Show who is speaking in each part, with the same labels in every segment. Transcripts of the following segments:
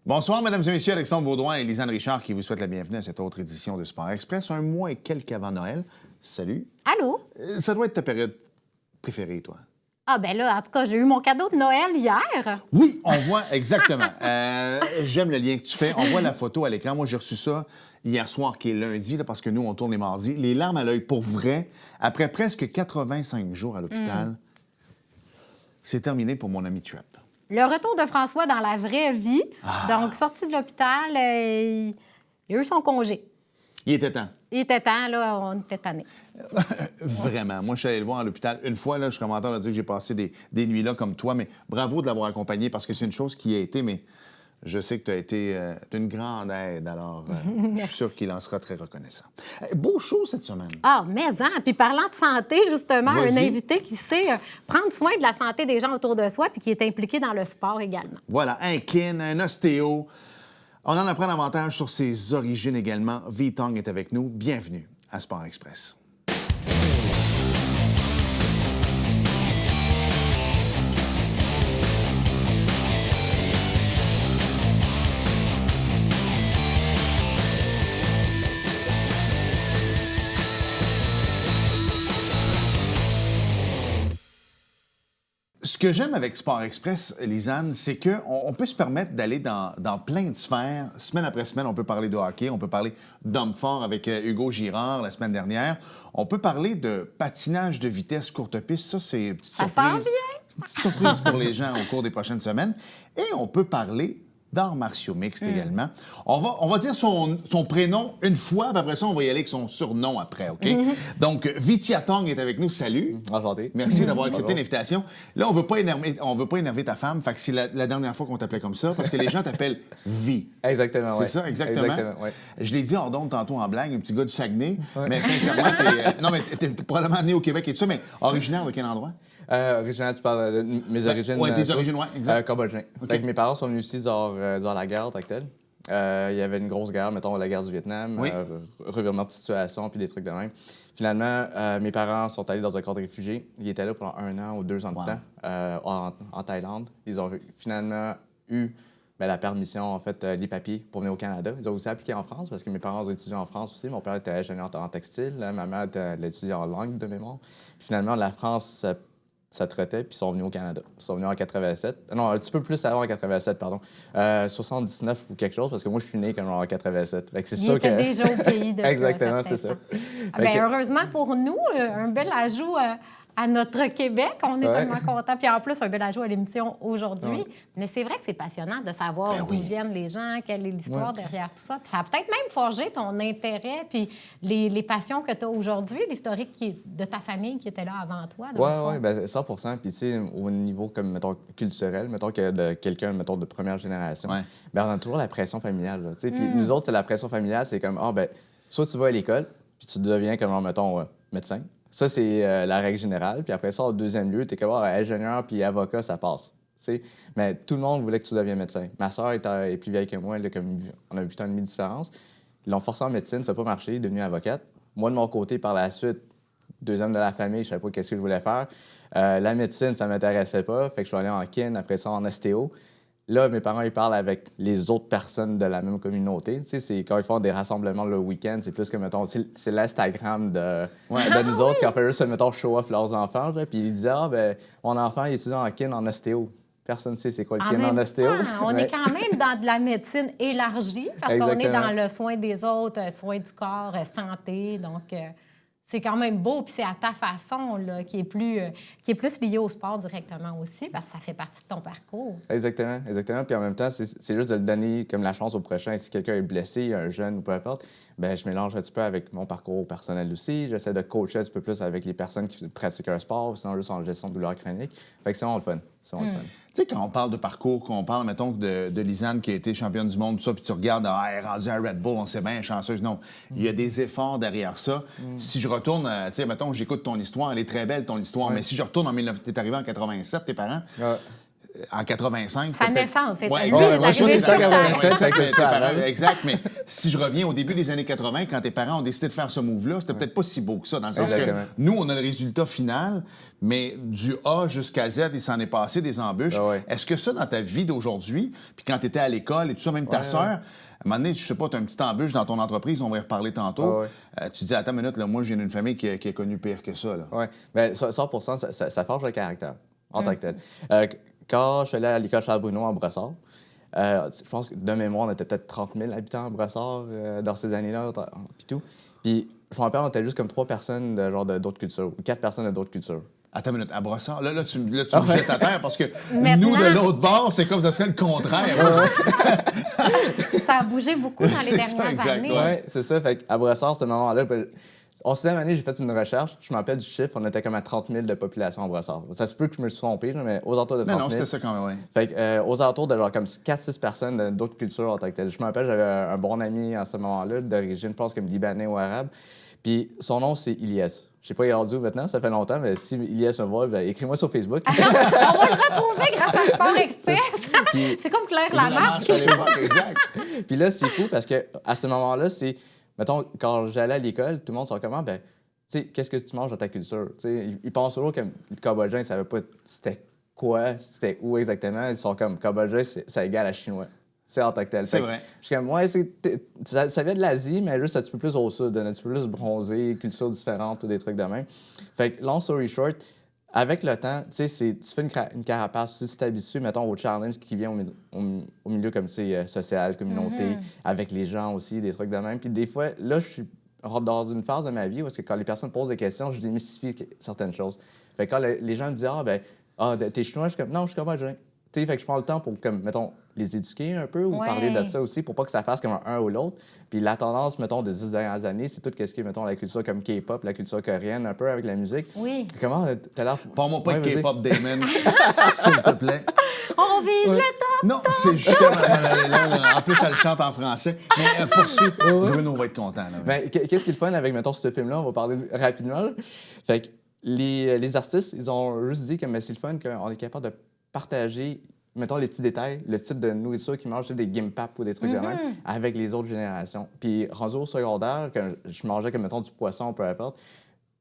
Speaker 1: Bonsoir, mesdames et messieurs. Alexandre Baudouin et Lisanne Richard qui vous souhaitent la bienvenue à cette autre édition de Sport Express. Un mois et quelques avant Noël. Salut.
Speaker 2: Allô?
Speaker 1: Ça doit être ta période préférée, toi.
Speaker 2: Ah ben là, en tout cas, j'ai eu mon cadeau de Noël hier.
Speaker 1: Oui, on voit exactement. J'aime le lien que tu fais. On voit la photo à l'écran. Moi, j'ai reçu ça hier soir, qui est lundi, là, parce que nous, on tourne les mardis. Les larmes à l'œil pour vrai. Après presque 85 jours à l'hôpital, c'est terminé pour mon ami Trump.
Speaker 2: Le retour de François dans la vraie vie. Donc, sorti de l'hôpital, il a eu son congé.
Speaker 1: Il était temps.
Speaker 2: Il était temps, là, on était tannés.
Speaker 1: Vraiment. Moi, je suis allé le voir à l'hôpital une fois. Là, je suis commentaire de dire que j'ai passé des nuits là comme toi, mais bravo de l'avoir accompagné parce que c'est une chose qui a été, mais je sais que tu as été d'une grande aide. Alors, je suis sûr qu'il en sera très reconnaissant. Beau show cette semaine.
Speaker 2: Ah, mais puis parlant de santé, justement,
Speaker 1: Vas-y.
Speaker 2: un invité qui sait prendre soin de la santé des gens autour de soi puis qui est impliqué dans le sport également.
Speaker 1: Voilà, un kin, un ostéo. On en apprend davantage sur ses origines également. Vi Tong est avec nous. Bienvenue à Sport Express. Ce que j'aime avec Sport Express, Lisanne, c'est qu'on peut se permettre d'aller dans plein de sphères. Semaine après semaine, on peut parler de hockey, on peut parler d'hommes forts avec Hugo Girard la semaine dernière. On peut parler de patinage de vitesse courte piste. Ça, c'est une petite
Speaker 2: Ça
Speaker 1: surprise.
Speaker 2: sent bien.
Speaker 1: Une petite surprise pour les gens au cours des prochaines semaines. Et on peut parler d'arts martiaux mixtes également. On va dire son prénom une fois, puis après ça, on va y aller avec son surnom après, OK? Donc, Vitia Tong est avec nous. Salut.
Speaker 3: Enchanté.
Speaker 1: Merci d'avoir accepté
Speaker 3: Bonjour.
Speaker 1: l'invitation. Là, on veut pas énerver ta femme, fait que c'est la dernière fois qu'on t'appelait comme ça, parce que les gens t'appellent Vi.
Speaker 3: Exactement, oui.
Speaker 1: C'est ça, exactement.
Speaker 3: Exactement, ouais.
Speaker 1: Je l'ai dit hors d'onde tantôt en blague, un petit gars du Saguenay,
Speaker 3: Ouais.
Speaker 1: mais sincèrement, non, mais t'es probablement né au Québec et tout ça, mais originaire de quel endroit?
Speaker 3: Originaire, tu parles de mes origines.
Speaker 1: ouais, des
Speaker 3: sources.
Speaker 1: origines, ouais, exact.
Speaker 3: Cambodgien.
Speaker 1: OK.
Speaker 3: Fait que mes parents sont venus ici dans la guerre, en tant que telle. Il y avait une grosse guerre, mettons la guerre du Vietnam,
Speaker 1: Oui.
Speaker 3: revirement de situation, puis des trucs de même. Finalement, mes parents sont allés dans un camp de réfugiés. Ils étaient là pendant 1 an ou 2 ans de
Speaker 1: Wow.
Speaker 3: temps, en Thaïlande. Ils ont finalement eu la permission, en fait, les papiers pour venir au Canada. Ils ont aussi appliqué en France parce que mes parents ont étudié en France aussi. Mon père était ingénieur en textile, ma mère elle a étudié en langue de mémoire. Finalement, la France ça traitait, puis ils sont venus au Canada. Ils sont venus en 87. Non, un petit peu plus avant en 87, pardon. 79 ou quelque chose, parce que moi, je suis né comme en 87. Fait que c'est
Speaker 2: Il
Speaker 3: sûr
Speaker 2: était
Speaker 3: que...
Speaker 2: déjà au pays de
Speaker 3: Exactement, c'est ça.
Speaker 2: Ah,
Speaker 3: Fait
Speaker 2: ben,
Speaker 3: que-
Speaker 2: heureusement pour nous, un bel ajout à notre Québec. On est
Speaker 3: Ouais.
Speaker 2: tellement contents. Puis en plus, un bel ajout à l'émission aujourd'hui.
Speaker 3: Ouais.
Speaker 2: Mais c'est vrai que c'est passionnant de savoir
Speaker 1: Ben
Speaker 2: d'où
Speaker 1: oui.
Speaker 2: viennent les gens, quelle est l'histoire
Speaker 3: Ouais.
Speaker 2: derrière tout ça. Puis ça a peut-être même forgé ton intérêt, puis les passions que tu as aujourd'hui, l'historique de ta famille qui était là avant toi. dans le fond.
Speaker 3: Oui, ben 100 Puis, tu sais, au niveau, comme, mettons, culturel, mettons que de quelqu'un, mettons, de première génération,
Speaker 1: Ouais.
Speaker 3: ben on a toujours la pression familiale, là, tu sais. Puis nous autres, c'est la pression familiale, c'est comme, soit tu vas à l'école, puis tu deviens, comme, mettons, médecin. Ça, c'est la règle générale. Puis après ça, au deuxième lieu, t'es comme, ingénieur puis avocat, ça passe. Tu sais. Mais tout le monde voulait que tu deviennes médecin. Ma soeur est plus vieille que moi, elle a comme, on a 8 ans et demi de différence. Ils l'ont forcé en médecine, ça n'a pas marché, elle est devenue avocate. Moi, de mon côté, par la suite, deuxième de la famille, je savais pas qu'est-ce que je voulais faire. La médecine, ça m'intéressait pas, fait que je suis allé en kin, après ça en ostéo. Là, mes parents, ils parlent avec les autres personnes de la même communauté. Tu sais, c'est quand ils font des rassemblements le week-end, c'est plus que, mettons, c'est l'Instagram de nous autres qui en fait juste, mettons, show off leurs enfants. Là, puis ils disaient, mon enfant, il étudie en kin en ostéo. Personne ne sait c'est quoi le kin en
Speaker 2: même
Speaker 3: ostéo.
Speaker 2: temps, on
Speaker 3: Ouais.
Speaker 2: est quand même dans de la médecine élargie parce qu'on est
Speaker 3: Exactement.
Speaker 2: dans le soin des autres, soin du corps, santé. Donc, c'est quand même beau. Puis c'est à ta façon là, qui est plus liée au sport directement aussi parce que ça fait partie de ton parcours.
Speaker 3: Exactement, exactement. Puis en même temps, c'est juste de le donner comme la chance au prochain. Si quelqu'un est blessé, un jeune ou peu importe, ben je mélange un petit peu avec mon parcours personnel aussi. J'essaie de coacher un petit peu plus avec les personnes qui pratiquent un sport, sinon juste en gestion de douleurs chroniques. Fait que c'est vraiment le fun. C'est vraiment le fun.
Speaker 1: Tu sais, quand on parle de parcours, qu'on parle, mettons, de Lisanne qui a été championne du monde, tout ça, puis tu regardes, elle est rendue à Red Bull, on sait bien, elle est chanceuse. Non, il y a des efforts derrière ça. Si je retourne, tu sais, mettons, j'écoute ton histoire, elle est très belle, ton histoire, mais si je retourne en 19... T'es arrivé en 87, tes parents,
Speaker 3: Ouais.
Speaker 1: en 85...
Speaker 2: Sa
Speaker 1: c'était
Speaker 2: naissance, c'est
Speaker 1: ouais,
Speaker 2: lui, il est
Speaker 3: moi, je suis
Speaker 2: arrivé
Speaker 3: né
Speaker 2: sur
Speaker 3: en
Speaker 2: Terre.
Speaker 3: 96 avec le
Speaker 1: tes
Speaker 3: soir,
Speaker 1: parents-
Speaker 3: hein.
Speaker 1: Exact, mais si je reviens au début des années 80, quand tes parents ont décidé de faire ce move-là, c'était peut-être pas si beau que ça, dans le sens
Speaker 3: Exactement.
Speaker 1: que nous, on a le résultat final, mais du A jusqu'à Z, il s'en est passé des embûches.
Speaker 3: Ah ouais.
Speaker 1: Est-ce que ça, dans ta vie d'aujourd'hui, puis quand tu étais à l'école et tout ça, même ta sœur, à un moment donné, je sais pas, tu as une petite embûche dans ton entreprise, on va y reparler tantôt. Tu te dis, attends une minute, là, moi, je viens d'une famille qui a connu pire que ça. Là.
Speaker 3: Oui, bien, 100 ça forge le caractère, en tant que tel. Quand je suis allé à l'école Charles-Bruno en Brossard, je pense que de mémoire, on était peut-être 30 000 habitants à Brossard dans ces années-là, puis tout. Puis, je me rappelle, on était juste comme 3 personnes de genre d'autres cultures, ou 4 personnes de d'autres cultures.
Speaker 1: Attends une minute, à Brossard, là tu me jettes à terre parce que
Speaker 2: Maintenant-
Speaker 1: nous, de l'autre bord, c'est comme ça serait le contraire.
Speaker 2: Ça a bougé beaucoup dans les
Speaker 1: C'est ça,
Speaker 2: dernières
Speaker 1: exact,
Speaker 2: années.
Speaker 1: ouais.
Speaker 3: Oui, c'est ça. Fait qu'à Brossard, ce moment-là, en 6e année, j'ai fait une recherche. Je me rappelle du chiffre, on était comme à 30 000 de population à Brossard. Ça se peut que je me suis trompé, là, mais aux alentours de 30
Speaker 1: Non,
Speaker 3: 000.
Speaker 1: non, c'était ça quand même, oui.
Speaker 3: Fait que, aux alentours de genre comme 4-6 personnes d'autres cultures en tant que telles. Je me rappelle, j'avais un bon ami à ce moment-là, d'origine, je pense, comme libanais ou arabe. Puis son nom, c'est Ilyes. Je sais pas, il est rendu où maintenant, ça fait longtemps, mais si Ilyes me voit, ben, écris-moi sur Facebook.
Speaker 2: On va le retrouver grâce à Sport Express. C'est comme Claire Lamarche.
Speaker 1: Exact.
Speaker 3: Puis là, c'est fou parce que à ce moment-là, c'est, mettons, quand j'allais à l'école, tout le monde se comment, ben, tu sais, qu'est-ce que tu manges dans ta culture? Tu sais, ils pensent toujours que le cambodgien, ils savaient pas c'était quoi, c'était où exactement. Ils sont comme, cambodgien, ça égale à chinois. C'est en tant que tel.
Speaker 1: C'est
Speaker 3: Fait que
Speaker 1: vrai.
Speaker 3: Je suis comme, ouais, ça vient de l'Asie, mais juste un petit peu plus au sud, un petit peu plus bronzé, culture différente ou des trucs de même. Fait que, long story short, avec le temps, tu sais, tu fais une carapace. Si tu t'habitues, mettons, au challenge qui vient au milieu comme, tu sais, social, communauté, avec les gens aussi, des trucs de même. Puis des fois, là, je suis dans une phase de ma vie où est-ce que quand les personnes posent des questions, je démystifie certaines choses. Fait que quand les gens me disent, t'es chinois, je suis comme, non, je suis cambodgien. Tu sais, fait que je prends le temps pour, comme, mettons, les éduquer un peu ou
Speaker 2: Ouais.
Speaker 3: parler de ça aussi pour pas que ça fasse comme un ou l'autre. Puis la tendance, mettons, des 10 dernières années, c'est tout ce qui est, mettons, la culture comme K-pop, la culture coréenne, un peu avec la musique.
Speaker 2: Oui.
Speaker 3: Comment t'as l'air...
Speaker 1: Parle-moi pas
Speaker 3: Ouais,
Speaker 1: de
Speaker 3: vas-y.
Speaker 1: K-pop, Damon, s'il te plaît.
Speaker 2: On vise le top!
Speaker 1: Non, c'est justement... là. En plus, elle le chante en français. Mais poursuis, Bruno va être content. Là.
Speaker 3: Ben, qu'est-ce qui est le fun avec, mettons, ce film-là? On va parler rapidement. Là. Fait que les artistes, ils ont juste dit que mais c'est le fun qu'on est capable de partager, mettons, les petits détails, le type de nourriture qu'ils mangent, des gimpap ou des trucs de même, avec les autres générations. Puis, rendu au secondaire, quand je mangeais, comme, mettons, du poisson, peu importe,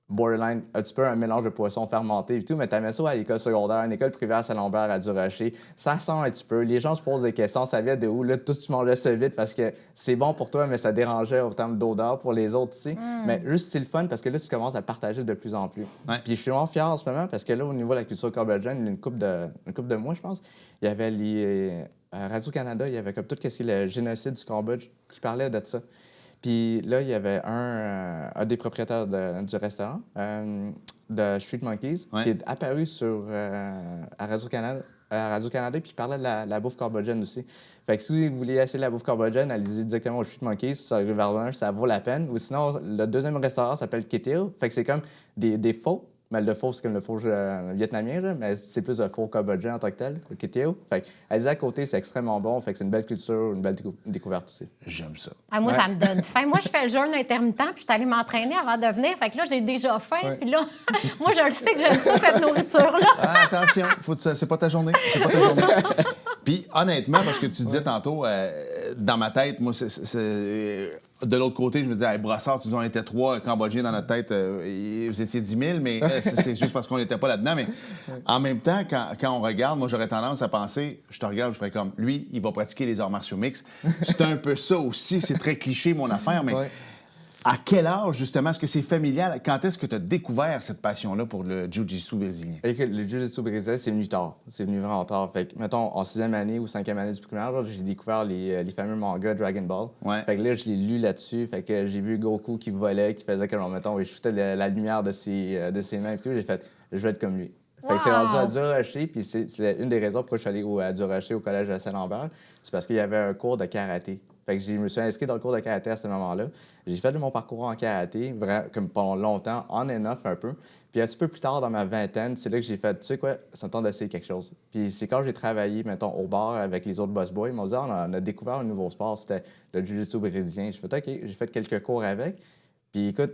Speaker 3: borderline, un petit peu un mélange de poisson fermenté et tout, mais t'amènes ça à l'école secondaire, une école privée à Saint-Lambert, à Durocher, ça sent un petit peu, les gens se posent des questions, ça vient de où? Là, tout tu mangeais ça vite parce que c'est bon pour toi, mais ça dérangeait au terme d'odeur pour les autres, tu sais. Mais juste, c'est le fun parce que là, tu commences à partager de plus en plus.
Speaker 1: Ouais.
Speaker 3: Puis je suis vraiment fier en ce moment parce que là, au niveau de la culture cambodgienne, une couple de mois, je pense, il y avait Radio-Canada, il y avait comme tout ce qui est le génocide du Cambodge qui parlait de ça. Puis là, il y avait un des propriétaires du restaurant, de Street Monkeys,
Speaker 1: Ouais.
Speaker 3: qui est apparu à Radio-Canada, puis il parlait de la bouffe cambodgienne aussi. Fait que si vous voulez essayer la bouffe cambodgienne, allez-y directement au Street Monkeys, sur la rue Verlange, ça vaut la peine. Ou sinon, le deuxième restaurant s'appelle Ketil. Fait que c'est comme des faux. Mais le faux, c'est comme le faux vietnamien, là, mais c'est plus un faux cambodgien en tant que tel, le Ketil. Fait que allez-y à côté, c'est extrêmement bon. Fait que c'est une belle culture, une belle découverte aussi.
Speaker 1: J'aime ça.
Speaker 2: Ah, moi, ça me donne faim. Moi, je fais le jeûne intermittent, puis je suis allée m'entraîner avant de venir. Fait que là, j'ai déjà faim.
Speaker 3: Ouais.
Speaker 2: Puis là, moi, je le sais que j'aime ça, cette nourriture-là.
Speaker 1: Ah, attention, c'est pas ta journée. C'est pas ta journée. Puis, honnêtement, parce que tu disais tantôt, dans ma tête, moi, de l'autre côté, je me disais, hey, Brossard, tu dis, on était 3 Cambodgiens dans notre tête, et vous étiez 10 000, mais c'est juste parce qu'on n'était pas là-dedans. Mais en même temps, quand on regarde, moi, j'aurais tendance à penser, je te regarde, je ferais comme, lui, il va pratiquer les arts martiaux mixtes. C'est un peu ça aussi. C'est très cliché, mon affaire, mais
Speaker 3: Ouais.
Speaker 1: à quel âge, justement, est-ce que c'est familial? Quand est-ce que tu as découvert cette passion-là pour le jiu-jitsu brésilien?
Speaker 3: Écoute, le jiu-jitsu brésilien, c'est venu tard. C'est venu vraiment tard. Fait que, mettons, en 6e année ou 5e année du primaire, là, j'ai découvert les fameux mangas Dragon Ball.
Speaker 1: Ouais.
Speaker 3: Fait que là, je l'ai lu là-dessus. Fait que j'ai vu Goku qui volait, qui faisait que, mettons, il shootait la lumière de ses mains et tout. J'ai fait, je vais être comme lui. Fait que c'est
Speaker 2: Wow!
Speaker 3: rendu à Durocher, puis c'est une des raisons pourquoi je suis allé à Durocher, au collège de Saint-Lambert. C'est parce qu'il y avait un cours de karaté. Fait que je me suis inscrit dans le cours de karaté à ce moment-là. J'ai fait mon parcours en karaté, comme pendant longtemps, on and off un peu. Puis un petit peu plus tard, dans ma vingtaine, c'est là que j'ai fait, tu sais quoi, ça me tente d'essayer quelque chose. Puis c'est quand j'ai travaillé, mettons, au bar avec les autres boss boys, ils m'ont dit, on a découvert un nouveau sport, c'était le jiu-jitsu brésilien. J'ai fait, OK, j'ai fait quelques cours avec. Puis écoute,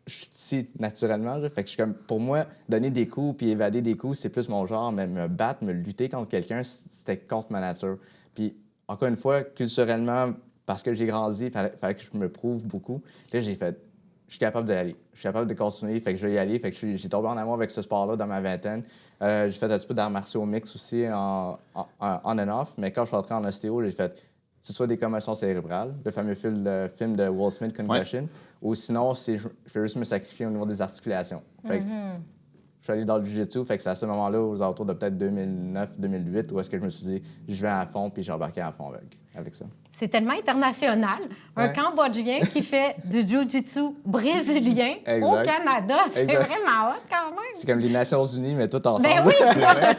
Speaker 3: je suis ici naturellement. Là. Fait que je suis comme, pour moi, donner des coups puis évader des coups, c'est plus mon genre, mais me battre, me lutter contre quelqu'un, c'était contre ma nature. Puis, encore une fois, culturellement, parce que j'ai grandi, il fallait que je me prouve beaucoup. Là, j'ai fait, je suis capable d'y aller. Je suis capable de continuer, fait que je vais y aller. Fait que j'ai tombé en amour avec ce sport-là dans ma vingtaine. J'ai fait un petit peu d'arts martiaux mix aussi en on and off, mais quand je suis entré en ostéo, j'ai fait soit des commotions cérébrales, le fameux film de Will Smith, Concussion, ou sinon, je vais juste me sacrifier au niveau des articulations. Fait que je suis allé dans le jiu-jitsu, fait que c'est à ce moment-là, aux alentours de peut-être 2009-2008, où est-ce que je me suis dit, je vais à fond, puis j'ai embarqué à fond avec ça.
Speaker 2: C'est tellement international. Un Cambodgien qui fait du jiu-jitsu brésilien au Canada. C'est vraiment hot quand même.
Speaker 3: C'est comme les Nations Unies, mais tout ensemble.
Speaker 2: Ben oui!
Speaker 1: C'est vrai,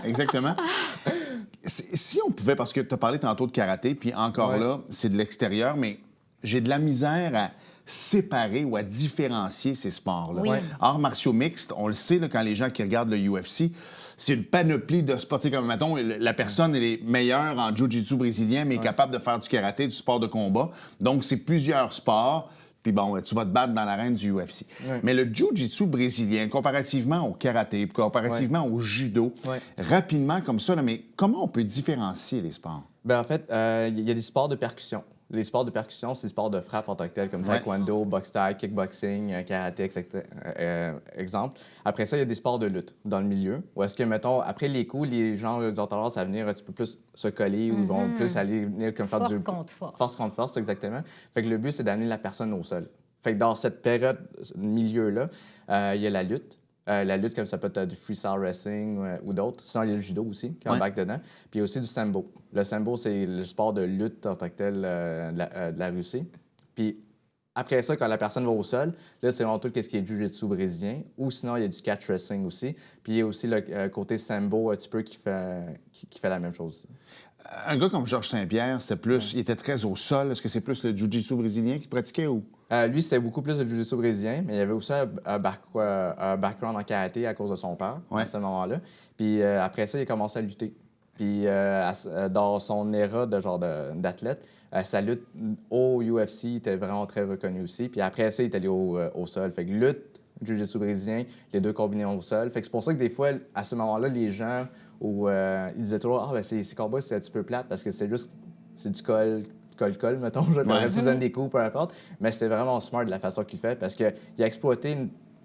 Speaker 1: exactement. Si on pouvait, parce que tu as parlé tantôt de karaté, puis encore là, c'est de l'extérieur, mais j'ai de la misère à séparer ou à différencier ces sports-là.
Speaker 2: Oui.
Speaker 1: Arts martiaux mixtes, on le sait, là, quand les gens qui regardent le UFC, c'est une panoplie de sports. Tu sais, comme, mettons, la personne elle est meilleure en jiu-jitsu brésilien, mais est capable de faire du karaté, du sport de combat. Donc, c'est plusieurs sports. Puis bon, tu vas te battre dans l'arène du UFC. Oui. Mais le jiu-jitsu brésilien, comparativement au karaté, comparativement au judo, rapidement comme ça, là, mais comment on peut différencier les sports?
Speaker 3: Bien, en fait, il y a des sports de percussion. Les sports de percussion, c'est des sports de frappe en tant que tel, comme taekwondo, boxe thaï, kickboxing, karaté, etc. Exemple. Après ça, il y a des sports de lutte dans le milieu, où est-ce que, mettons, après les coups, les gens ont tendance à venir un petit peu plus se coller ou vont plus aller venir comme faire
Speaker 2: force contre force.
Speaker 3: Force contre force, exactement. Fait que le but, c'est d'amener la personne au sol. Fait que dans cette période, milieu-là, il y a la lutte. La lutte, comme ça peut être du freestyle wrestling ou d'autres. Sinon, il y a le judo aussi, qui embarque dedans. Puis il y a aussi du sambo. Le sambo, c'est le sport de lutte en tant que tel de la Russie. Puis après ça, quand la personne va au sol, là, c'est vraiment tout ce qui est jiu-jitsu brésilien. Ou sinon, il y a du catch wrestling aussi. Puis il y a aussi le côté sambo un petit peu qui fait la même chose.
Speaker 1: Un gars comme Georges Saint-Pierre, c'était plus... Il était très au sol. Est-ce que c'est plus le jiu-jitsu brésilien qu'il pratiquait ou...
Speaker 3: Lui, c'était beaucoup plus le jiu-jitsu brésilien, mais il y avait aussi un background en karaté à cause de son père à ce moment-là. Puis après ça, il a commencé à lutter. Puis dans son éra de genre d'athlète, sa lutte au UFC était vraiment très reconnue aussi. Puis après ça, il est allé au sol. Fait que lutte, jiu-jitsu brésilien, les deux combinés au sol. Fait que c'est pour ça que des fois, à ce moment-là, les gens... ils disaient toujours « Ah, ben ces combats, c'est un petit peu plate parce que c'est du colle, mettons, je donne des coups, peu importe. » Mais c'était vraiment smart de la façon qu'il fait parce qu'il a exploité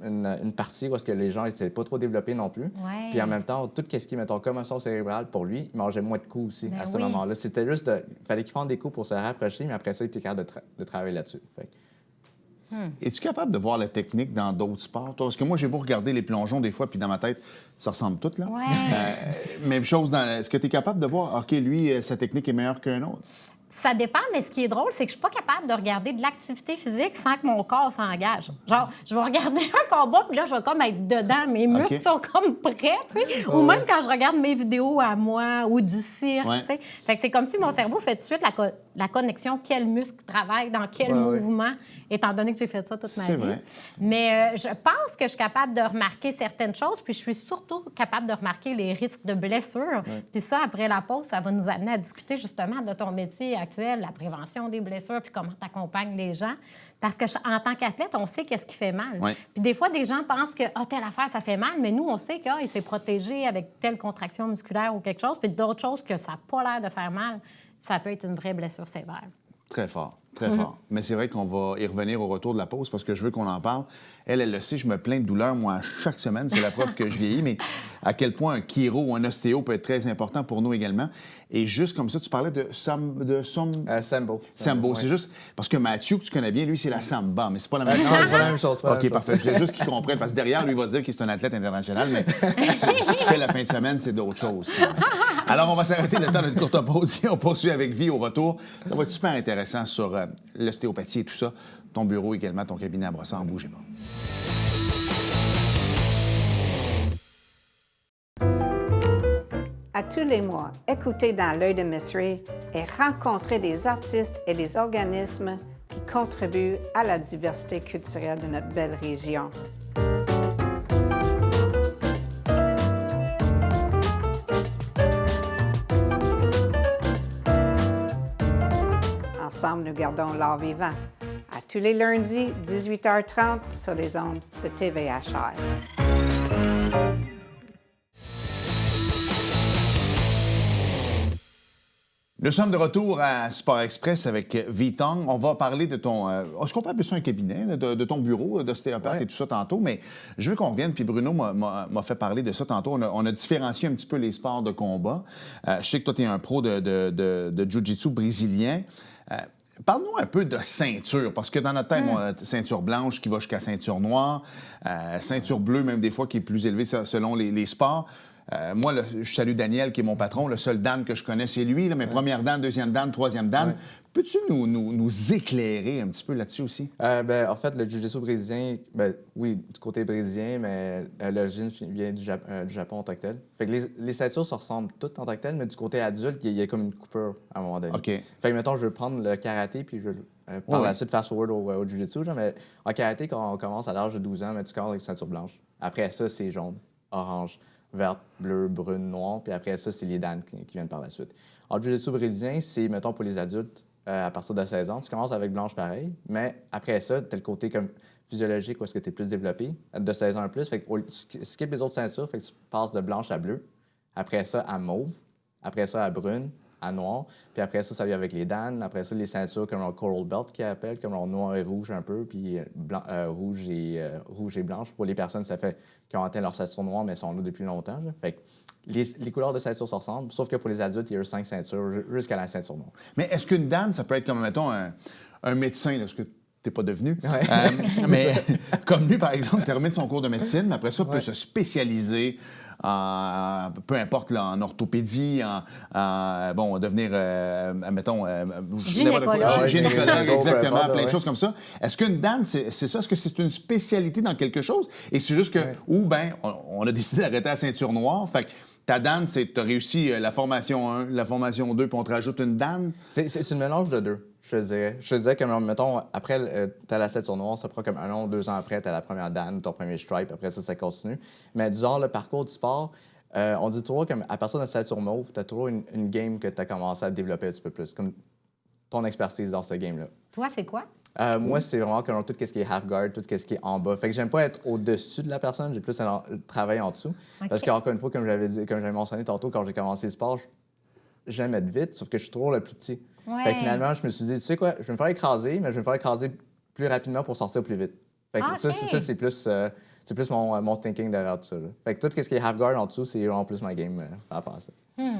Speaker 3: une partie où est-ce que les gens n'étaient pas trop développés non plus.
Speaker 2: Ouais.
Speaker 3: Puis en même temps, tout ce qui est, mettons, commotion cérébrale, pour lui, il mangeait moins de coups aussi à ce moment-là. C'était juste il fallait qu'il prenne des coups pour se rapprocher, mais après ça, il était capable de travailler là-dessus.
Speaker 1: Es-tu capable de voir la technique dans d'autres sports, toi? Parce que moi, j'ai beau regarder les plongeons des fois, puis dans ma tête, ça ressemble tout, là.
Speaker 2: Ouais.
Speaker 1: Même chose est-ce que tu es capable de voir, OK, lui, sa technique est meilleure qu'un autre?
Speaker 2: Ça dépend, mais ce qui est drôle, c'est que je suis pas capable de regarder de l'activité physique sans que mon corps s'engage. Genre, je vais regarder un combat, puis là, je vais comme être dedans. Mes muscles sont comme prêts, tu sais. Ou même quand je regarde mes vidéos à moi ou du cirque, tu sais. Fait que c'est comme si mon cerveau fait tout de suite la connexion, quel muscle travaille dans quel mouvement, étant donné que j'ai fait ça toute ma vie. Vrai. Mais je pense que je suis capable de remarquer certaines choses, puis je suis surtout capable de remarquer les risques de blessures. Puis ça, après la pause, ça va nous amener à discuter justement de ton métier actuel, la prévention des blessures, puis comment tu accompagnes les gens. Parce qu'en tant qu'athlète, on sait qu'est-ce qui fait mal. Puis des fois, des gens pensent que telle affaire, ça fait mal, mais nous, on sait qu'il s'est protégé avec telle contraction musculaire ou quelque chose, puis d'autres choses que ça n'a pas l'air de faire mal. Ça peut être une vraie blessure sévère.
Speaker 1: Très fort. Très fort. Mais c'est vrai qu'on va y revenir au retour de la pause parce que je veux qu'on en parle. Elle le sait, je me plains de douleur, moi, chaque semaine. C'est la preuve que je vieillis, mais à quel point un chiro ou un ostéo peut être très important pour nous également. Et juste comme ça, tu parlais de
Speaker 3: sambo.
Speaker 1: Sambo. C'est juste... Parce que Mathieu, que tu connais bien, lui, c'est la samba, mais c'est pas la même chose.
Speaker 3: Non, c'est pas la même chose.
Speaker 1: OK, parfait. Je voulais juste qu'il comprenne, parce que derrière, lui, il va se dire qu'il est un athlète international, mais ce qu'il fait la fin de semaine, c'est d'autres choses. Alors, on va s'arrêter le temps d'une courte pause et on poursuit avec Vie au retour. Ça va être super intéressant sur l'ostéopathie et tout ça. Ton bureau également, ton cabinet à Brossard, bougez pas.
Speaker 4: À tous les mois, écoutez Dans l'œil de Miss Ray et rencontrez des artistes et des organismes qui contribuent à la diversité culturelle de notre belle région. Ensemble, nous gardons l'art vivant. À tous les lundis, 18h30, sur les ondes de TVHR.
Speaker 1: Nous sommes de retour à Sport Express avec Vitong. On va parler de ton... est-ce qu'on peut appeler ça un cabinet, de ton bureau d'ostéopathe et tout ça tantôt? Mais je veux qu'on revienne, puis Bruno m'a fait parler de ça tantôt. On a différencié un petit peu les sports de combat. Je sais que toi, tu es un pro de jiu-jitsu brésilien. Parle-nous un peu de ceinture, parce que dans notre tête, moi, ceinture blanche qui va jusqu'à ceinture noire, ceinture bleue même des fois qui est plus élevée selon les sports. Moi, je salue Daniel, qui est mon patron. Le seul Dan que je connais, c'est lui. Là, mais première Dan, deuxième Dan, troisième Dan. Ouais. Peux-tu nous éclairer un petit peu là-dessus aussi?
Speaker 3: En fait, le jiu-jitsu brésilien, oui, du côté brésilien, mais l'origine vient du Japon en tant que tel. Fait que les ceintures se ressemblent toutes en tant que tel, mais du côté adulte, il y a comme une coupure à un moment donné.
Speaker 1: OK.
Speaker 3: Fait que, mettons, je veux prendre le karaté, puis je veux par la suite fast-forward au jiu-jitsu. Mais en karaté, quand on commence à l'âge de 12 ans, tu commences avec ceinture blanche. Après ça, c'est jaune, orange, verte, bleue, brune, noire, puis après ça, c'est les Dan qui viennent par la suite. En jiu-jitsu brésilien, c'est, mettons, pour les adultes, à partir de 16 ans, tu commences avec blanche pareil, mais après ça, tu as le côté comme physiologique où est-ce que tu es plus développé, de 16 ans en plus, fait que skip les autres ceintures, fait que tu passes de blanche à bleue, après ça à mauve, après ça à brune, à noir, puis après ça vient avec les Dan, après ça, les ceintures comme le Coral Belt qui appelle, comme le noir et rouge un peu, puis rouge et blanche. Pour les personnes, ça fait qui ont atteint leur ceinture noire, mais sont là depuis longtemps. Là. Fait que les couleurs de ceinture se ressemblent, sauf que pour les adultes, il y a eu 5 ceintures jusqu'à la ceinture noire.
Speaker 1: Mais est-ce qu'une Dan, ça peut être comme, mettons, un médecin, là, parce que t'es pas devenu.
Speaker 3: Ouais.
Speaker 1: Mais comme lui, par exemple, termine son cours de médecine, mais après ça, peut se spécialiser en, peu importe, là, en orthopédie, devenir, mettons, gynécologue, exactement, plein de choses comme ça. Est-ce qu'une Dan, c'est ça? Est-ce que c'est une spécialité dans quelque chose? Et c'est juste que, on a décidé d'arrêter la ceinture noire, fait que ta Dan, tu as réussi la formation 1, la formation 2, puis on te rajoute une Dan?
Speaker 3: C'est une mélange de deux. Je te dirais que, mettons, après, t'as la ceinture noire, ça prend comme 1 an ou 2 ans après, t'as la première Dan, ton premier stripe, après ça continue. Mais disons, le parcours du sport, on dit toujours qu'à partir de la ceinture mauve, t'as toujours une game que t'as commencé à développer un petit peu plus, comme ton expertise dans cette game-là.
Speaker 2: Toi, c'est quoi?
Speaker 3: Moi, c'est vraiment comme tout ce qui est half-guard, tout ce qui est en bas. Fait que j'aime pas être au-dessus de la personne, j'ai plus travailler en dessous. Okay. Parce qu'encore une fois, comme j'avais mentionné tantôt, quand j'ai commencé le sport, j'aime être vite, sauf que je suis toujours le plus petit.
Speaker 2: Ouais.
Speaker 3: Fait que finalement, je me suis dit, tu sais quoi, je vais me faire écraser, mais je vais me faire écraser plus rapidement pour sortir plus vite. Fait que ça, c'est plus mon thinking derrière tout ça. Là. Fait que tout ce qui est half-guard en dessous, c'est vraiment plus ma game par rapport à ça.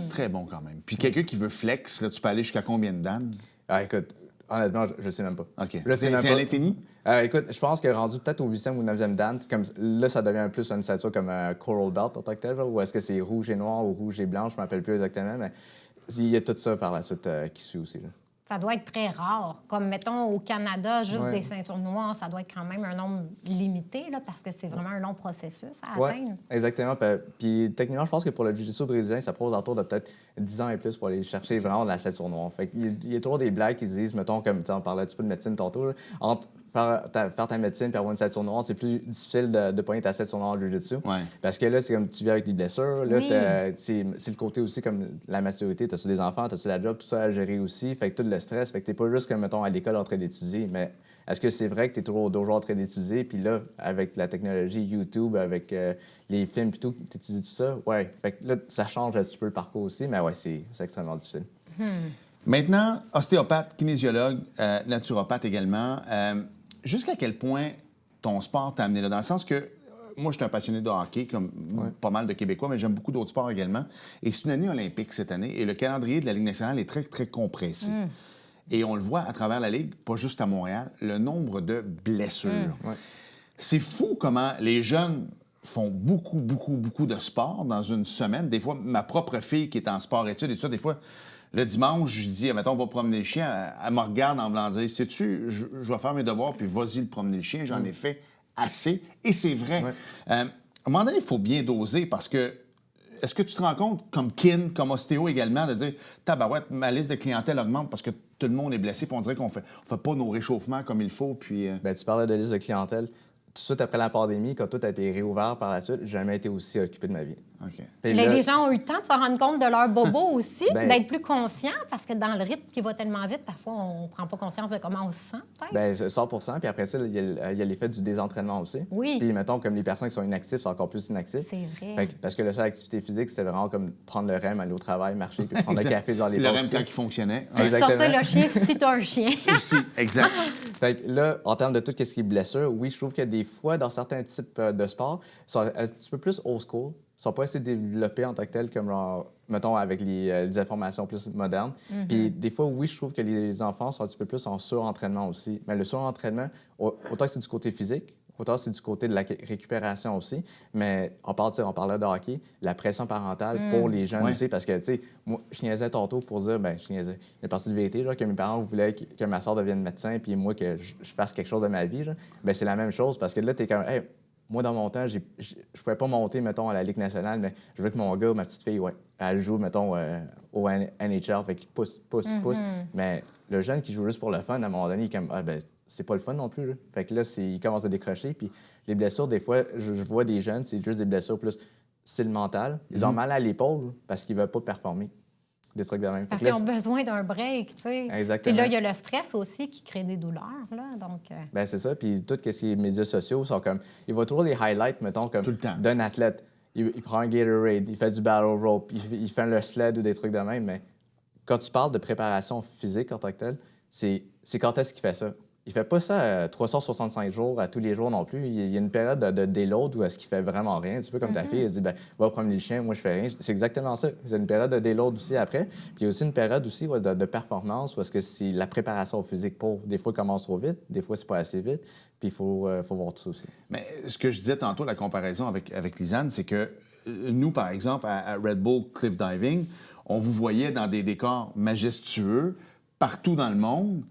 Speaker 1: Très bon quand même. Puis quelqu'un qui veut flex, là, tu peux aller jusqu'à combien de Dan?
Speaker 3: Écoute, honnêtement, je sais même pas.
Speaker 1: OK. C'est à l'infini?
Speaker 3: Écoute, je pense que rendu peut-être au 8e ou 9e Dan, comme, là, ça devient plus une ceinture comme un Coral Belt en tant que tel, ou est-ce que c'est rouge et noir ou rouge et blanc, je ne me rappelle plus exactement, mais il y a tout ça par la suite qui suit aussi. Là.
Speaker 2: Ça doit être très rare. Comme, mettons, au Canada, juste des ceintures noires, ça doit être quand même un nombre limité, là, parce que c'est vraiment un long processus à atteindre.
Speaker 3: Exactement. Puis techniquement, je pense que pour le jiu-jitsu brésilien, ça prend autour de peut-être 10 ans et plus pour aller chercher vraiment de la ceinture noire. Fait qu'il y a toujours des blagues qui se disent, mettons, comme on parlait un petit peu de médecine tantôt, là, entre faire ta médecine et avoir une ceinture noire, c'est plus difficile de pogner ta ceinture noire en jiu-jitsu.
Speaker 1: Ouais.
Speaker 3: Parce que là, c'est comme tu vis avec des blessures. Là, c'est le côté aussi comme la maturité. T'as-tu des enfants, t'as-tu la job, tout ça à gérer aussi. Fait que tout le stress. Fait que t'es pas juste comme, mettons, à l'école en train d'étudier, mais est-ce que c'est vrai que t'es toujours au dojo en train d'étudier, puis là, avec la technologie YouTube, avec les films et tout, t'étudies tout ça? Ouais. Fait que là, ça change un petit peu le parcours aussi, mais ouais, c'est extrêmement difficile.
Speaker 1: Maintenant, ostéopathe, kinésiologue, naturopathe également. Jusqu'à quel point ton sport t'a amené là? Dans le sens que moi, je suis un passionné de hockey, comme pas mal de Québécois, mais j'aime beaucoup d'autres sports également. Et c'est une année olympique cette année, et le calendrier de la Ligue nationale est très, très compressé. Et on le voit à travers la Ligue, pas juste à Montréal, le nombre de blessures. C'est fou comment les jeunes font beaucoup de sport dans une semaine. Des fois, ma propre fille qui est en sport-études et tout ça, des fois... Le dimanche, je dis, mettons, on va promener le chien. Elle me regarde en voulant dire, sais-tu, je vais faire mes devoirs, puis vas-y le promener le chien. J'en ai fait assez. Et c'est vrai. À un moment donné, il faut bien doser parce que, est-ce que tu te rends compte, comme comme ostéo également, de dire, tabarouette, ma liste de clientèle augmente parce que tout le monde est blessé, puis on dirait qu'on fait pas nos réchauffements comme il faut, puis...
Speaker 3: Tu parlais de liste de clientèle. Tout de suite après la pandémie, quand tout a été réouvert par la suite, j'ai jamais été aussi occupé de ma vie.
Speaker 1: OK.
Speaker 3: Puis
Speaker 2: Là,
Speaker 3: là-
Speaker 2: les gens ont eu le temps de se rendre compte de leur bobo aussi,
Speaker 3: Ben-
Speaker 2: d'être plus conscients, parce que dans le rythme qui va tellement vite, parfois, on ne prend pas conscience de comment on se sent, peut-être.
Speaker 3: Ben, c'est 100 Puis après ça, il y a l'effet du désentraînement aussi.
Speaker 2: Oui.
Speaker 3: Puis, mettons, comme les personnes qui sont inactives sont encore plus inactives.
Speaker 2: C'est vrai.
Speaker 3: Fait que- parce que la seule activité physique, c'était vraiment comme prendre le REM, aller au travail, marcher, puis prendre le
Speaker 1: Exact.
Speaker 3: café dans les
Speaker 1: Le
Speaker 3: pauses.
Speaker 1: REM quand il fonctionnait.
Speaker 2: Puis
Speaker 3: Exactement.
Speaker 2: sortir le chien si tu as un chien.
Speaker 1: Aussi, exact.
Speaker 3: Fait que là, en termes de tout ce qui est blessure, oui, je trouve que des fois, dans certains types de sports, ils sont un petit peu plus old school. Ils sont pas assez développés en tant que tels, comme, genre, mettons, avec les informations plus modernes. Puis des fois, oui, je trouve que les enfants sont un petit peu plus en surentraînement aussi. Mais le surentraînement, autant que c'est du côté physique, autant c'est du côté de la récupération aussi. Mais on parlait de hockey, la pression parentale pour les jeunes
Speaker 1: Ouais.
Speaker 3: aussi. Parce que, tu sais, moi, je niaisais tantôt pour dire, je niaisais. Il y a une partie de vérité, genre, que mes parents voulaient que ma soeur devienne médecin, puis moi, que je fasse quelque chose de ma vie. Genre. Ben, c'est la même chose, parce que là, t'es comme, hey, moi, dans mon temps, je pouvais pas monter, mettons, à la Ligue nationale, mais je veux que mon gars ou ma petite fille, elle joue, mettons, au NHL, fait qu'il pousse. Mais le jeune qui joue juste pour le fun, à un moment donné, il est comme, c'est pas le fun non plus. Là. Fait que là, il commence à décrocher. Puis les blessures, des fois, je vois des jeunes, c'est juste des blessures plus style mental. Ils ont mal à l'épaule parce qu'ils veulent pas performer. Des trucs de même.
Speaker 2: Parce
Speaker 3: Fait que
Speaker 2: qu'ils
Speaker 3: là,
Speaker 2: ont besoin d'un break, tu sais.
Speaker 3: Exactement.
Speaker 2: Puis là, il y a le stress aussi qui crée des douleurs, là, donc...
Speaker 3: ben, c'est ça. Puis tout ce qui est médias sociaux sont comme... Il va toujours les highlights, mettons, comme
Speaker 1: Tout le temps.
Speaker 3: d'un athlète. Il prend un Gatorade, il fait du battle rope, il fait le sled ou des trucs de même. Mais quand tu parles de préparation physique en tant que telle, c'est quand est-ce qu'il fait ça? Il fait pas ça 365 jours à tous les jours non plus. Il y a une période de déload où est-ce qu'il fait vraiment rien. Un petit peu comme ta fille, elle dit, va promener le chien, moi je fais rien. C'est exactement ça. C'est une période de déload aussi après. Puis il y a aussi une période aussi de performance où est-ce que c'est la préparation physique pour. Des fois, il commence trop vite, des fois, c'est pas assez vite. Puis il faut voir tout ça aussi.
Speaker 1: Mais ce que je disais tantôt, la comparaison avec Lisanne, c'est que nous, par exemple, à Red Bull Cliff Diving, on vous voyait dans des décors majestueux partout dans le monde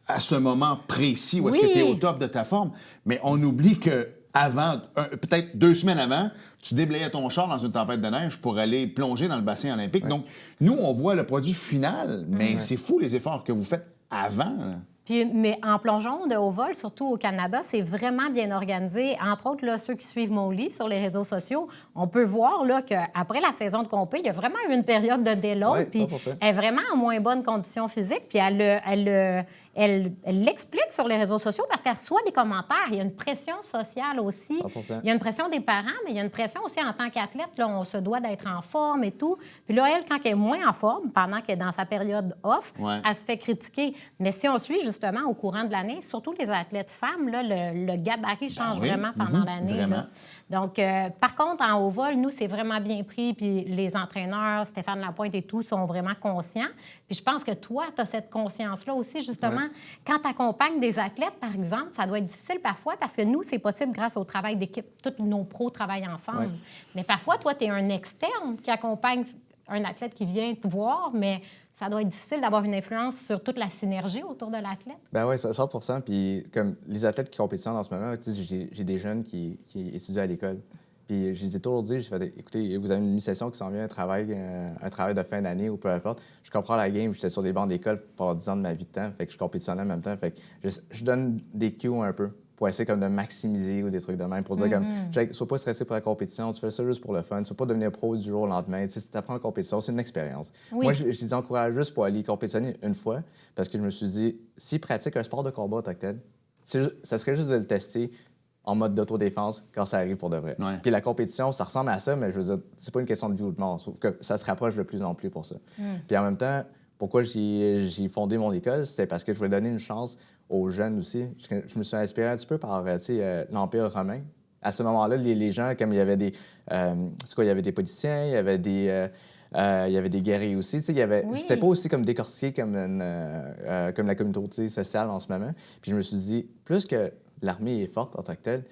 Speaker 1: à ce moment précis où est-ce que
Speaker 2: Oui.
Speaker 1: tu es au top de ta forme. Mais on oublie que avant, peut-être 2 semaines avant, tu déblayais ton char dans une tempête de neige pour aller plonger dans le bassin olympique. Donc, nous, on voit le produit final, mais c'est fou les efforts que vous faites avant. Là.
Speaker 2: Puis, mais en plongeon de haut vol, surtout au Canada, c'est vraiment bien organisé. Entre autres, là, ceux qui suivent Molly sur les réseaux sociaux, on peut voir là, qu'après la saison de compé, il y a vraiment eu une période de déload.
Speaker 3: Ouais,
Speaker 2: Puis
Speaker 3: 100%.
Speaker 2: elle est vraiment en moins bonne condition physique. Puis elle l'explique sur les réseaux sociaux parce qu'elle reçoit des commentaires. Il y a une pression sociale aussi.
Speaker 3: 100%.
Speaker 2: Il y a une pression des parents, mais il y a une pression aussi en tant qu'athlète. Là, on se doit d'être en forme et tout. Puis là, elle, quand elle est moins en forme, pendant qu'elle est dans sa période off,
Speaker 1: Ouais.
Speaker 2: elle se fait critiquer. Mais si on suit justement au courant de l'année, surtout les athlètes femmes, là, le gabarit change
Speaker 1: oui.
Speaker 2: vraiment pendant l'année.
Speaker 1: Vraiment.
Speaker 2: là. Donc, par contre, en haut vol, nous, c'est vraiment bien pris. Puis les entraîneurs, Stéphane Lapointe et tout, sont vraiment conscients. Puis je pense que toi, tu as cette conscience-là aussi, justement. Quand tu accompagnes des athlètes, par exemple, ça doit être difficile parfois parce que nous, c'est possible grâce au travail d'équipe. Tous nos pros travaillent ensemble.
Speaker 3: Ouais.
Speaker 2: Mais parfois, toi, tu es un externe qui accompagne un athlète qui vient te voir, mais ça doit être difficile d'avoir une influence sur toute la synergie autour de l'athlète.
Speaker 3: Ben oui, 100 Puis comme les athlètes qui compétitionnent en ce moment, tu sais, j'ai des jeunes qui étudient à l'école. Puis je les ai toujours dit, j'ai fait, écoutez, vous avez une mi-session qui s'en vient, un travail de fin d'année ou peu importe. Je comprends la game, j'étais sur des bancs d'école pendant 10 ans de ma vie de temps, fait que je compétitionnais en même temps. Fait que je donne des cues un peu pour essayer comme de maximiser ou des trucs de même, pour dire comme, sois pas stressé pour la compétition, tu fais ça juste pour le fun, tu vas pas devenir pro du jour au lendemain. Tu sais, si tu apprends la compétition, c'est une expérience.
Speaker 2: Oui.
Speaker 3: Moi, je les encourage juste pour aller compétitionner une fois, parce que je me suis dit, s'ils pratiquent un sport de combat en tant que tel, ça serait juste de le tester en mode d'autodéfense quand ça arrive pour de vrai.
Speaker 1: Ouais.
Speaker 3: Puis la compétition, ça ressemble à ça, mais je veux dire, c'est pas une question de vie ou de mort, sauf que ça se rapproche de plus en plus pour ça. Puis en même temps, pourquoi j'ai fondé mon école, c'était parce que je voulais donner une chance aux jeunes aussi. Je me suis inspiré un petit peu par l'Empire romain. À ce moment-là, les gens, comme il y avait des... il y avait des politiciens, il y avait des guerriers aussi. Tu sais,
Speaker 2: Oui.
Speaker 3: C'était pas aussi comme décortiqué comme la communauté sociale en ce moment. Puis je me suis dit, plus que l'armée est forte en tant que telle,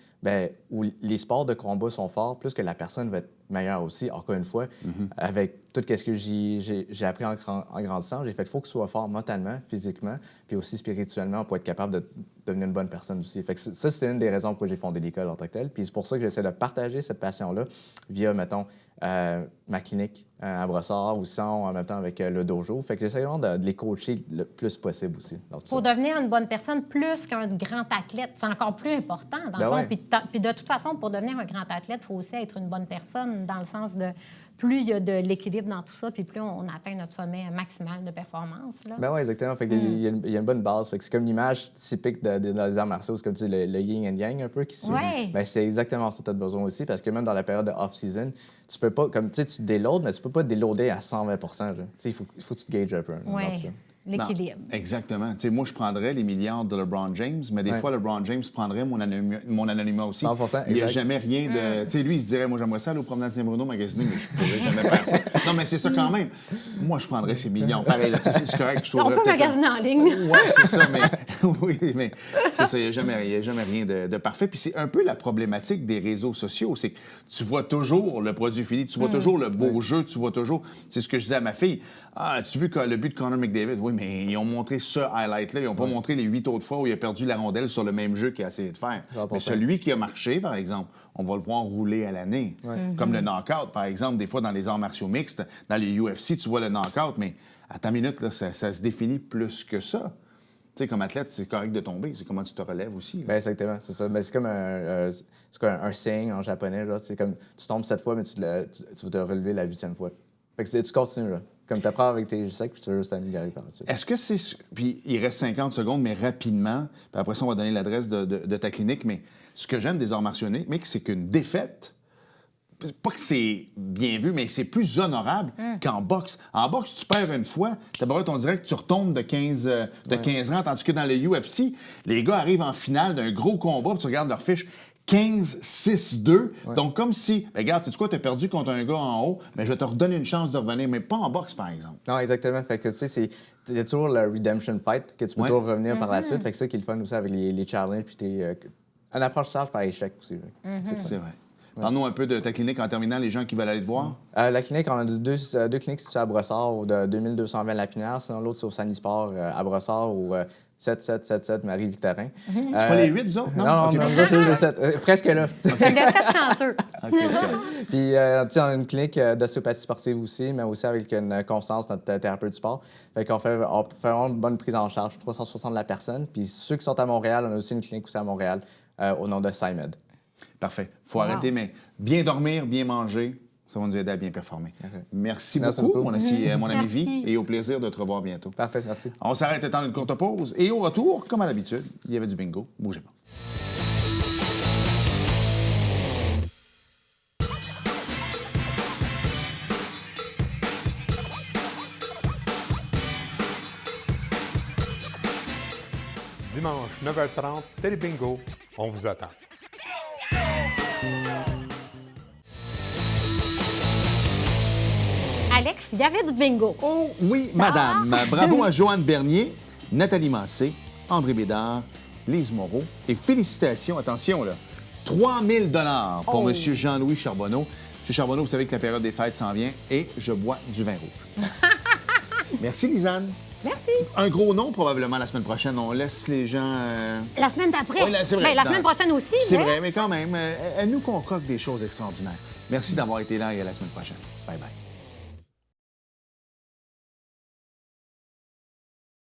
Speaker 3: ou les sports de combat sont forts, plus que la personne va être meilleure aussi, encore une fois, avec tout ce que j'ai appris en grandissant, j'ai fait, il faut que tu sois fort mentalement, physiquement, puis aussi spirituellement pour être capable de devenir une bonne personne aussi. Fait que ça, c'était une des raisons pourquoi j'ai fondé l'école en tant que telle. Puis c'est pour ça que j'essaie de partager cette passion-là via, mettons, ma clinique à Brossard ou sinon en même temps avec le dojo. Fait que j'essaie vraiment de les coacher le plus possible aussi.
Speaker 2: Pour devenir une bonne personne, plus qu'un grand athlète, c'est encore plus important dans le fond.
Speaker 3: Ouais.
Speaker 2: Puis de toute façon, pour devenir un grand athlète, il faut aussi être une bonne personne dans le sens de plus il y a de l'équilibre dans tout ça, puis plus on atteint notre sommet maximal de performance.
Speaker 3: Ben oui, exactement. Fait qu'il y a une bonne base. Fait que c'est comme l'image typique dans les arts martiaux, c'est comme tu dis, le yin and yang un peu qui suit.
Speaker 2: Ouais.
Speaker 3: Ben, c'est exactement ça que tu as besoin aussi, parce que même dans la période de off-season, tu peux pas, comme tu sais, tu déloads, mais tu peux pas déloader à 120 Tu sais, il faut que tu te gages un peu.
Speaker 2: Oui, l'équilibre.
Speaker 1: Non, exactement. Tu sais, moi, je prendrais les milliards de LeBron James, mais des fois, LeBron James prendrait mon anonymat aussi.
Speaker 3: 100%,
Speaker 1: il n'y a
Speaker 3: exact.
Speaker 1: jamais rien de... Tu sais, lui, il se dirait, moi, j'aimerais ça aller au promenade Saint-Bruno magasiner, mais je ne pourrais jamais faire ça. Non, mais c'est ça quand même. Moi, je prendrais ces millions. Pareil, là, tu sais, c'est correct. Je
Speaker 2: On
Speaker 1: trouverais
Speaker 2: peut
Speaker 1: peut-être
Speaker 2: magasiner en ligne.
Speaker 1: Oui, c'est ça, mais... oui, mais c'est ça, il n'y a jamais rien de parfait. Puis c'est un peu la problématique des réseaux sociaux, c'est que tu vois toujours le produit fini, tu vois toujours le beau jeu, tu vois toujours... C'est ce que je disais à ma fille. Ah, tu as vu le but de Connor McDavid? Oui, mais ils ont montré ce highlight-là. Ils n'ont pas montré les 8 autres fois où il a perdu la rondelle sur le même jeu qu'il a essayé de faire. Mais celui qui a marché, par exemple, on va le voir rouler à l'année. Comme le knockout, par exemple, des fois dans les arts martiaux mixtes, dans les UFC, tu vois le knockout, mais à ta minute, là, ça se définit plus que ça. Tu sais, comme athlète, c'est correct de tomber. C'est comment tu te relèves aussi.
Speaker 3: Ben, exactement, c'est ça. Ben, c'est comme un saying en japonais. Genre, c'est comme tu tombes 7 fois, mais tu vas te relever la 8e fois. Fait que tu continues, là. Comme tu apprends avec tes secs, puis tu vas juste t'améliorer par la suite.
Speaker 1: Est-ce que c'est... Puis il reste 50 secondes, mais rapidement. Puis après ça, on va donner l'adresse de ta clinique. Mais ce que j'aime des arts martiaux mixtes, c'est qu'une défaite, pas que c'est bien vu, mais c'est plus honorable qu'en boxe. En boxe, tu perds une fois, on dirait que tu retombes de 15 rangs, tandis que dans le UFC, les gars arrivent en finale d'un gros combat, puis tu regardes leur fiche, 15-6-2. Donc, comme si, regarde, tu sais quoi, tu as perdu contre un gars en haut, mais je vais te redonner une chance de revenir, mais pas en boxe, par exemple.
Speaker 3: Non, exactement. Fait que, tu sais, il y a toujours le redemption fight que tu peux toujours revenir par la suite. Fait que c'est ça qui est le fun aussi avec les challenges, puis un apprentissage par échec aussi.
Speaker 1: C'est vrai. Parle-nous un peu de ta clinique en terminant, les gens qui veulent aller te voir.
Speaker 3: La clinique, on a deux cliniques situées à Brossard, au de 2220 Lapinière. Sinon, l'autre, c'est au Sanisport à Brossard, au 7777 Marie-Victorin.
Speaker 1: C'est pas les 8, vous autres?
Speaker 3: Non,
Speaker 1: Okay.
Speaker 3: non, ça, c'est juste le 7. Presque là.
Speaker 2: C'est le 7 chanceux.
Speaker 1: OK, c'est correct.
Speaker 3: Puis, tu sais, on a une clinique d'ostéopathie sportive aussi, mais aussi avec une Constance, notre thérapeute du sport. Fait qu'on fait vraiment une bonne prise en charge, 360 de la personne. Puis, ceux qui sont à Montréal, on a aussi une clinique aussi à Montréal, au nom de SciMed.
Speaker 1: Parfait. Faut arrêter, mais bien dormir, bien manger, ça va nous aider à bien performer.
Speaker 3: Okay.
Speaker 1: Merci
Speaker 3: Merci
Speaker 1: beaucoup,
Speaker 3: beaucoup.
Speaker 1: mon ami
Speaker 2: Merci.
Speaker 1: Vie, et au plaisir de te revoir bientôt.
Speaker 3: Parfait, merci.
Speaker 1: On s'arrête le temps d'une courte pause, et au retour, comme à l'habitude, il y avait du bingo. Bougez pas.
Speaker 5: Dimanche, 9h30, Télé Bingo, on vous attend.
Speaker 2: Alex, il y avait du bingo.
Speaker 1: Oh oui, madame. Bravo à Joanne Bernier, Nathalie Massé, André Bédard, Lise Moreau, et félicitations, attention là, 3 000 $ pour M. Jean-Louis Charbonneau. M. Charbonneau, vous savez que la période des fêtes s'en vient et je bois du vin rouge. Merci, Lisanne.
Speaker 2: Merci.
Speaker 1: Un gros nom, probablement, la semaine prochaine. On laisse les gens...
Speaker 2: La semaine d'après.
Speaker 1: Oui, là, c'est vrai.
Speaker 2: Ben, la semaine prochaine aussi.
Speaker 1: C'est
Speaker 2: mais...
Speaker 1: vrai, mais quand même, elle nous concocte des choses extraordinaires. Merci d'avoir été là et à la semaine prochaine. Bye-bye.